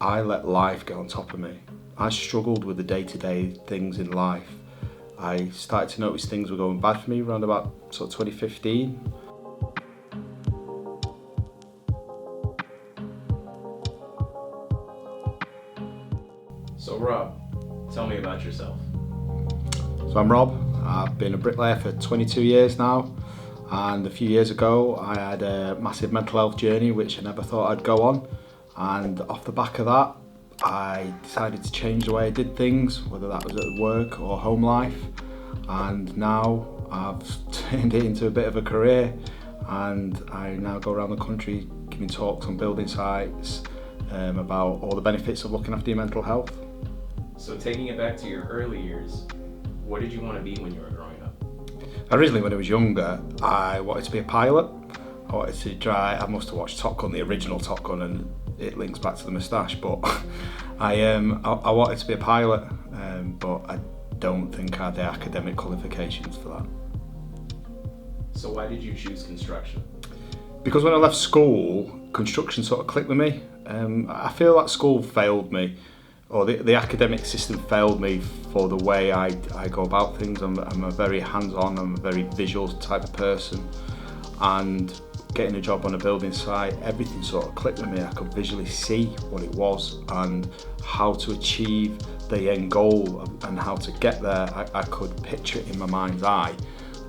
I let life get on top of me. I struggled with the day-to-day things in life. I started to notice things were going bad for me around about sort of 2015. So Rob, tell me about yourself. So I'm Rob. I've been a bricklayer for 22 years now, and a few years ago I had a massive mental health journey which I never thought I'd go on, and off the back of that I decided to change the way I did things, whether that was at work or home life, and now I've turned it into a bit of a career, and I now go around the country giving talks on building sites about all the benefits of looking after your mental health. So taking it back to your early years, what did you want to be when you were growing up? Originally, when I was younger, I wanted to be a pilot. I wanted to drive. I must have watched Top Gun, the original Top Gun, and it links back to the moustache. But I wanted to be a pilot, but I don't think I had the academic qualifications for that. So why did you choose construction? Because when I left school, construction sort of clicked with me. I feel like school failed me, or the academic system failed me for the way I go about things. I'm a very hands-on, I'm a very visual type of person, and getting a job on a building site, everything sort of clicked with me. I could visually see what it was and how to achieve the end goal and how to get there. I could picture it in my mind's eye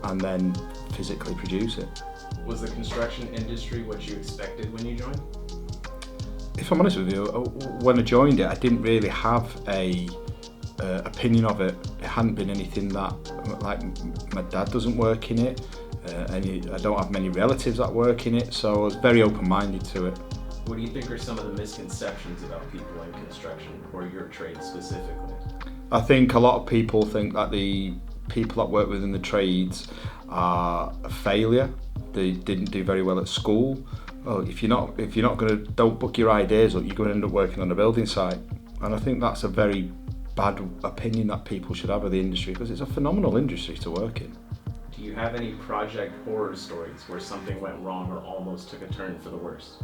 and then physically produce it. Was the construction industry what you expected when you joined? If I'm honest with you, when I joined it, I didn't really have a opinion of it. It hadn't been anything that, like, my dad doesn't work in it, and I don't have many relatives that work in it, so I was very open-minded to it. What do you think are some of the misconceptions about people in construction, or your trade specifically? I think a lot of people think that the people that work within the trades are a failure. They didn't do very well at school. Well, if you're not don't book your ideas up, you're going to end up working on a building site. And I think that's a very bad opinion that people should have of the industry, because it's a phenomenal industry to work in. Do you have any project horror stories where something went wrong or almost took a turn for the worse?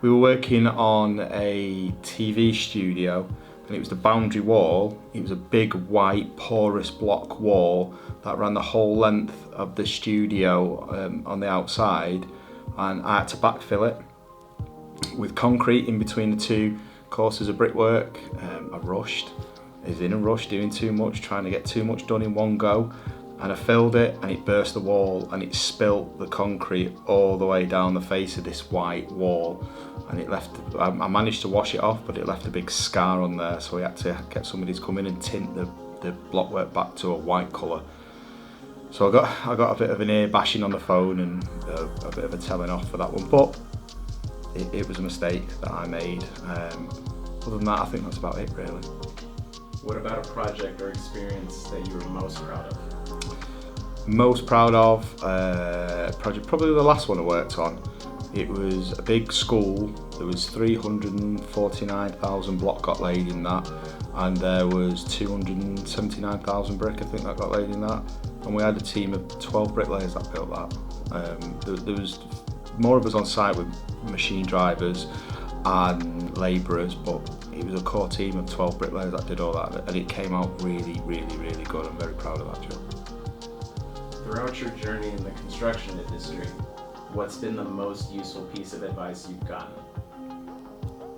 We were working on a TV studio, and it was the boundary wall. It was a big white porous block wall that ran the whole length of the studio on the outside, and I had to backfill it with concrete in between the two courses of brickwork. I rushed. I was in a rush, doing too much, trying to get too much done in one go, and I filled it, and it burst the wall, and it spilt the concrete all the way down the face of this white wall, and it left. I managed to wash it off, but it left a big scar on there, so we had to get somebody to come in and tint the blockwork back to a white colour. So I got a bit of an ear bashing on the phone and a bit of a telling off for that one, but it was a mistake that I made. Other than that, I think that's about it, really. What about a project or experience that you were most proud of? Most proud of project, probably the last one I worked on. It was a big school. There was 349,000 block got laid in that, and there was 279,000 brick, I think, that got laid in that. And we had a team of 12 bricklayers that built that. There was more of us on site with machine drivers and labourers, but it was a core team of 12 bricklayers that did all that, and it came out really, really, really good. I'm very proud of that job. Throughout your journey in the construction industry, what's been the most useful piece of advice you've gotten?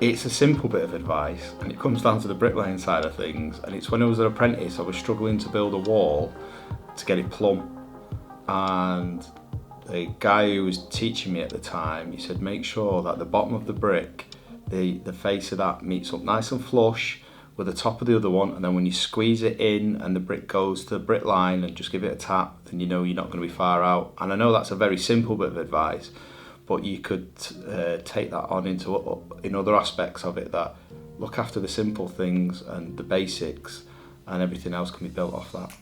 It's a simple bit of advice, and it comes down to the bricklaying side of things, and it's when I was an apprentice, I was struggling to build a wall to get it plumb, and the guy who was teaching me at the time, he said, make sure that the bottom of the brick, the face of that meets up nice and flush with the top of the other one, and then when you squeeze it in and the brick goes to the brick line and just give it a tap, then you know you're not going to be far out. And I know that's a very simple bit of advice, but you could take that on in other aspects of it, that look after the simple things and the basics, and everything else can be built off that.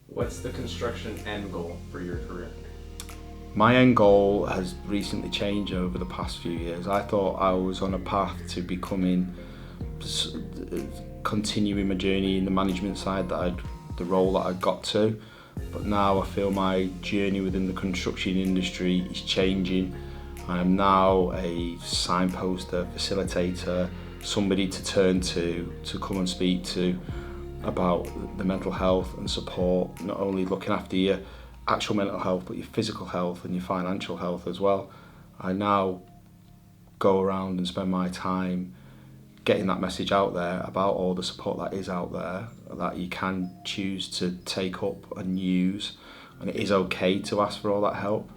What's the construction end goal for your career? My end goal has recently changed over the past few years. I thought I was on a path to continuing my journey in the management side, the role that I got to, but now I feel my journey within the construction industry is changing, I am now a signposter, facilitator, somebody to turn to come and speak to about the mental health and support, not only looking after your actual mental health, but your physical health and your financial health as well. I now go around and spend my time getting that message out there about all the support that is out there, that you can choose to take up and use, and it is okay to ask for all that help.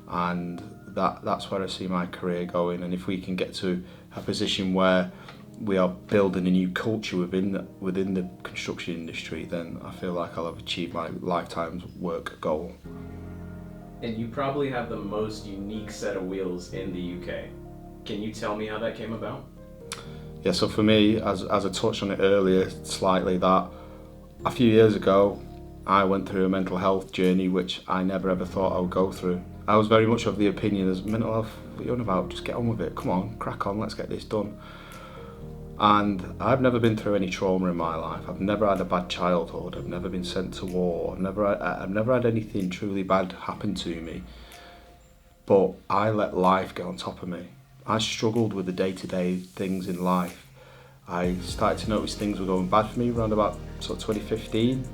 And that's where I see my career going. And if we can get to a position where we are building a new culture within the construction industry, then I feel like I'll have achieved my lifetime's work goal. And you probably have the most unique set of wheels in the UK. Can you tell me how that came about? Yeah, so for me, as I touched on it earlier slightly, that a few years ago I went through a mental health journey which I never ever thought I would go through. I was very much of the opinion as mental health, what are you on about? Just get on with it, come on, crack on, let's get this done. And I've never been through any trauma in my life. I've never had a bad childhood. I've never been sent to war. I've never had anything truly bad happen to me. But I let life get on top of me. I struggled with the day-to-day things in life. I started to notice things were going bad for me around about sort of 2015.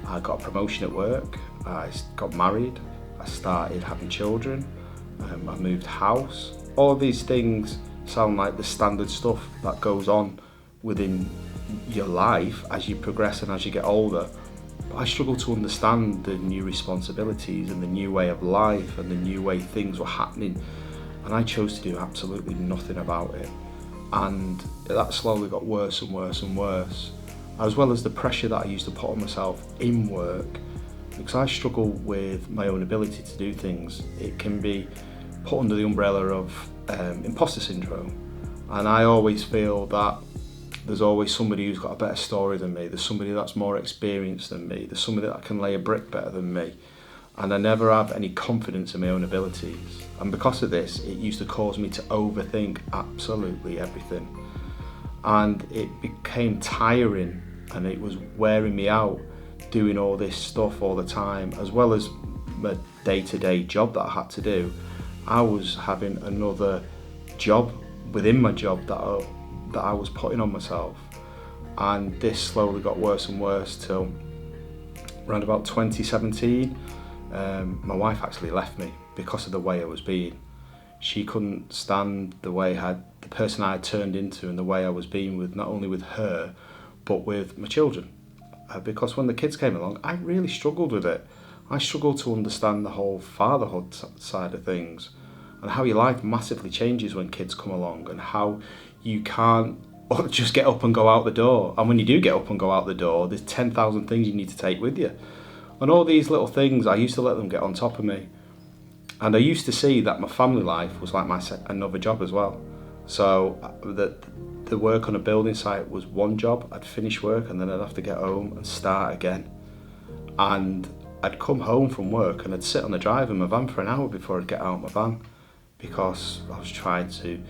I got a promotion at work. I got married. I started having children. I moved house. All of these things sound like the standard stuff that goes on within your life as you progress and as you get older. But I struggled to understand the new responsibilities and the new way of life and the new way things were happening, and I chose to do absolutely nothing about it. And that slowly got worse and worse and worse, as well as the pressure that I used to put on myself in work, because I struggle with my own ability to do things. It can be put under the umbrella of imposter syndrome, and I always feel that there's always somebody who's got a better story than me, there's somebody that's more experienced than me, there's somebody that can lay a brick better than me, and I never have any confidence in my own abilities. And because of this, it used to cause me to overthink absolutely everything, and it became tiring and it was wearing me out doing all this stuff all the time, as well as my day-to-day job that I had to do. I was having another job within my job that I was putting on myself, and this slowly got worse and worse till around about 2017. My wife actually left me because of the way I was being. She couldn't stand the person I had turned into and the way I was being with, not only with her but with my children, because when the kids came along I really struggled with it. I struggled to understand the whole fatherhood side of things, and how your life massively changes when kids come along, and how you can't just get up and go out the door. And when you do get up and go out the door, there's 10,000 things you need to take with you. And all these little things, I used to let them get on top of me. And I used to see that my family life was like another job as well. So the work on a building site was one job. I'd finish work and then I'd have to get home and start again. And I'd come home from work and I'd sit on the drive in my van for an hour before I'd get out of my van, because I was trying to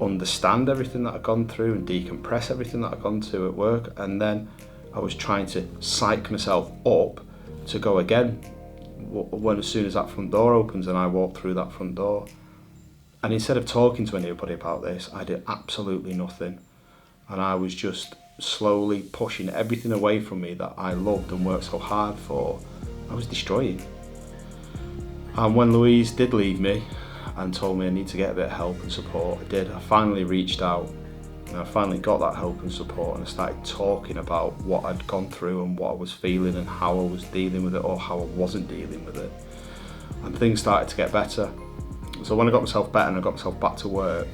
understand everything that I'd gone through and decompress everything that I'd gone through at work, and then I was trying to psych myself up to go again as soon as that front door opens and I walk through that front door. And instead of talking to anybody about this, I did absolutely nothing, and I was just slowly pushing everything away from me that I loved and worked so hard for. I was destroying. And when Louise did leave me and told me I need to get a bit of help and support, I did. I finally reached out and I finally got that help and support, and I started talking about what I'd gone through and what I was feeling and how I was dealing with it, or how I wasn't dealing with it. And things started to get better. So when I got myself better and I got myself back to work,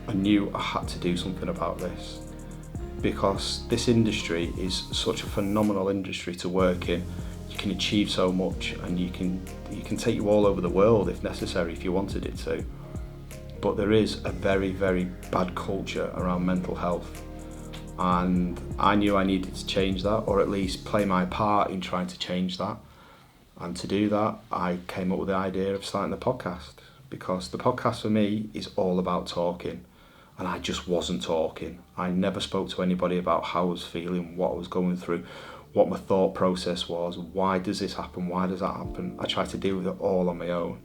I knew I had to do something about this, because this industry is such a phenomenal industry to work in. You can achieve so much, and you can take you all over the world if necessary, if you wanted it to. But there is a very, very bad culture around mental health, and I knew I needed to change that, or at least play my part in trying to change that. And to do that, I came up with the idea of starting the podcast, because the podcast for me is all about talking, and I just wasn't talking. I never spoke to anybody about how I was feeling, what I was going through, what my thought process was, why does this happen, why does that happen. I tried to deal with it all on my own,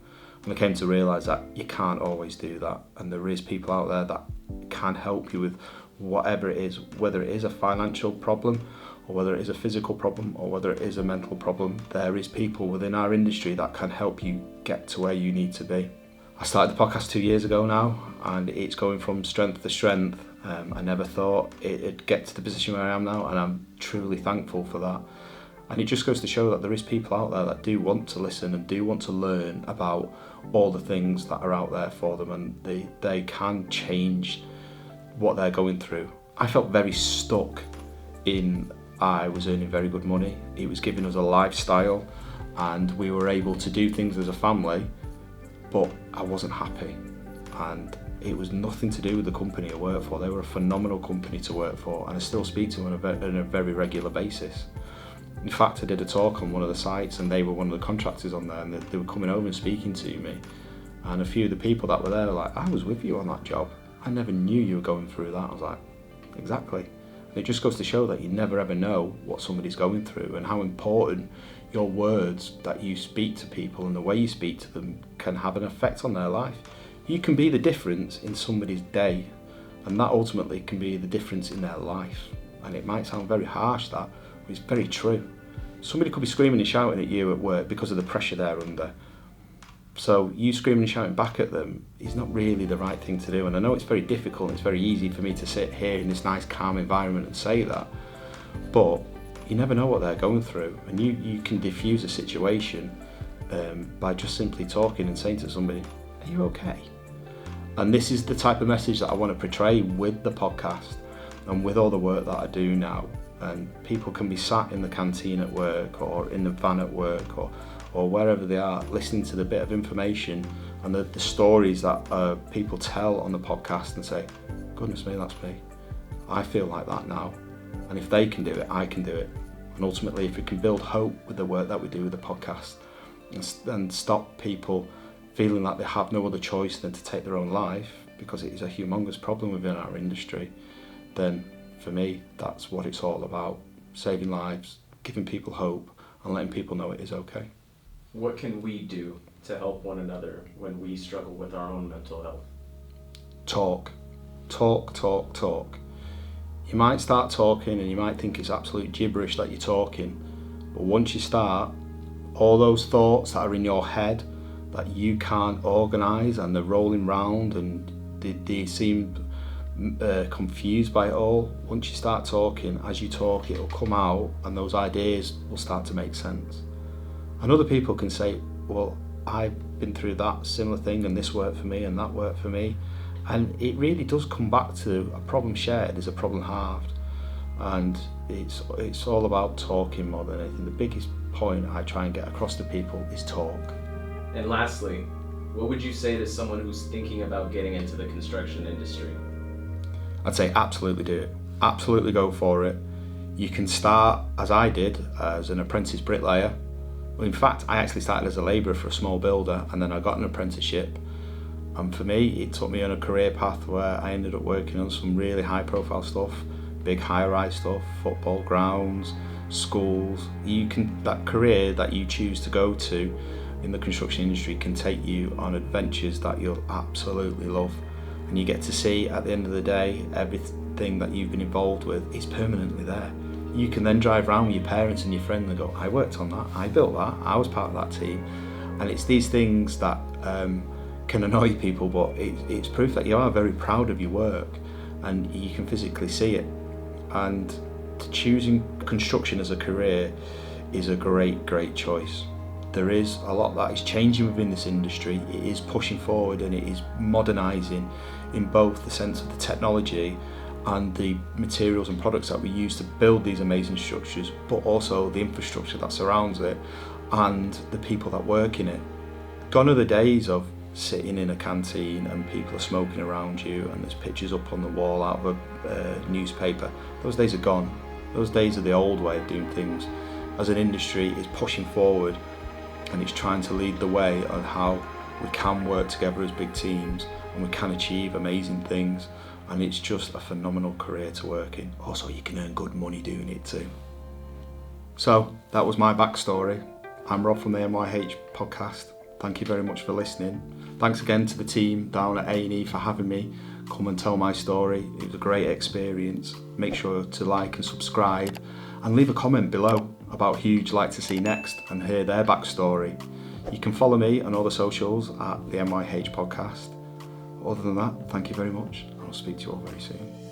And I came to realise that you can't always do that, and there is people out there that can help you with whatever it is, whether it is a financial problem or whether it is a physical problem or whether it is a mental problem. There is people within our industry that can help you get to where you need to be. I started the podcast 2 years ago now, and it's going from strength to strength. I never thought it'd get to the position where I am now, and I'm truly thankful for that. And it just goes to show that there is people out there that do want to listen and do want to learn about all the things that are out there for them, and they can change what they're going through. I felt very stuck I was earning very good money. It was giving us a lifestyle and we were able to do things as a family, but I wasn't happy. And it was nothing to do with the company I worked for. They were a phenomenal company to work for, and I still speak to them on a very regular basis. In fact, I did a talk on one of the sites and they were one of the contractors on there, and they were coming over and speaking to me. And a few of the people that were there were like, I was with you on that job. I never knew you were going through that. I was like, exactly. And it just goes to show that you never ever know what somebody's going through, and how important your words that you speak to people and the way you speak to them can have an effect on their life. You can be the difference in somebody's day, and that ultimately can be the difference in their life. And it might sound very harsh, that, but it's very true. Somebody could be screaming and shouting at you at work because of the pressure they're under. So you screaming and shouting back at them is not really the right thing to do. And I know it's very difficult, and it's very easy for me to sit here in this nice calm environment and say that, but you never know what they're going through, and you can diffuse a situation by just simply talking and saying to somebody, are you okay? And this is the type of message that I want to portray with the podcast and with all the work that I do now. And people can be sat in the canteen at work or in the van at work or wherever they are, listening to the bit of information and the stories that people tell on the podcast, and say, goodness me, that's me. I feel like that now. And if they can do it, I can do it. And ultimately, if we can build hope with the work that we do with the podcast and stop people feeling like they have no other choice than to take their own life, because it is a humongous problem within our industry, then for me, that's what it's all about. Saving lives, giving people hope, and letting people know it is okay. What can we do to help one another when we struggle with our own mental health? Talk. Talk, talk, talk. You might start talking and you might think it's absolute gibberish that you're talking, but once you start, all those thoughts that are in your head that you can't organise and they're rolling round and they seem confused by it all, once you start talking, as you talk it'll come out and those ideas will start to make sense. And other people can say, well, I've been through that similar thing and this worked for me and that worked for me. And it really does come back to a problem shared is a problem halved. And it's all about talking more than anything. The biggest point I try and get across to people is talk. And lastly, what would you say to someone who's thinking about getting into the construction industry? I'd say absolutely do it. Absolutely go for it. You can start, as I did, as an apprentice bricklayer. Well, in fact, I actually started as a labourer for a small builder, and then I got an apprenticeship. And for me, it took me on a career path where I ended up working on some really high profile stuff, big high-rise stuff, football grounds, schools. That career that you choose to go to in the construction industry can take you on adventures that you'll absolutely love. And you get to see, at the end of the day, everything that you've been involved with is permanently there. You can then drive around with your parents and your friends and go, I worked on that, I built that, I was part of that team. And it's these things that can annoy people, but it's proof that you are very proud of your work and you can physically see it. And choosing construction as a career is a great choice. There is a lot that is changing within this industry. It is pushing forward and it is modernising in both the sense of the technology and the materials and products that we use to build these amazing structures, but also the infrastructure that surrounds it and the people that work in it. Gone are the days of sitting in a canteen and people are smoking around you and there's pictures up on the wall out of a newspaper. Those days are gone. Those days are the old way of doing things. As an industry, it's pushing forward and it's trying to lead the way on how we can work together as big teams and we can achieve amazing things. And it's just a phenomenal career to work in. Also, you can earn good money doing it too. So that was my backstory. I'm Rob from the MYHP podcast. Thank you very much for listening. Thanks again to the team down at A&E for having me come and tell my story. It was a great experience. Make sure to like and subscribe and leave a comment below about who you'd like to see next and hear their backstory. You can follow me on all the socials at the MYH podcast. Other than that, thank you very much. I'll speak to you all very soon.